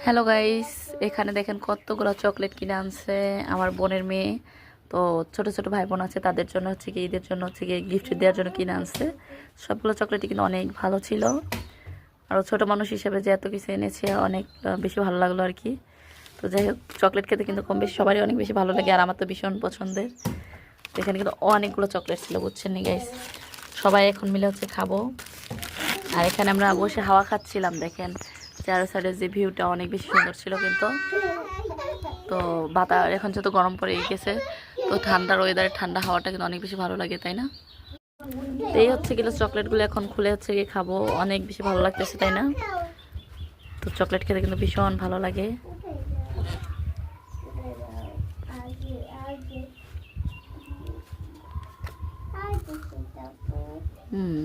Hello guys, এখানে দেখেন কতগুলো চকলেট কিনে আনছে আমার বোনের মেয়ে। তো ছোট ছোট ভাই বোন আছে, তাদের জন্য হচ্ছে কি ঈদের জন্য হচ্ছে কি গিফট দেওয়ার জন্য কিনে আনছে। সবগুলো চকলেটই কিন্তু অনেক ভালো ছিল। আর ছোট মানুষ হিসেবে যে এত কিছু এনেছে অনেক বেশি ভালো লাগলো আর কি। তো যাই হোক, চকলেট খেতে কিন্তু কম বেশি সবারই অনেক বেশি ভালো লাগে, আর আমার তো ভীষণ পছন্দের। তো এখানে কিন্তু অনেকগুলো চকলেট ছিল, বুঝছেন নি গাইস। সবাই এখন মিলে হচ্ছে খাবো। আর এখানে আমরা বসে হাওয়া খাচ্ছিলাম, দেখেন চার সাইডের যে ভিউটা অনেক বেশি সুন্দর ছিল কিন্তু। তো বাতাস এখন যত গরম পড়ে গেছে, তো ঠান্ডার ওয়েদারে ঠান্ডা হাওয়াটা কিন্তু অনেক বেশি ভালো লাগে, তাই না? তো এই হচ্ছে গেলে চকলেটগুলো এখন খুলে হচ্ছে গিয়ে খাবো, অনেক বেশি ভালো লাগতেছে, তাই না? তো চকলেট খেতে কিন্তু ভীষণ ভালো লাগে। হুম।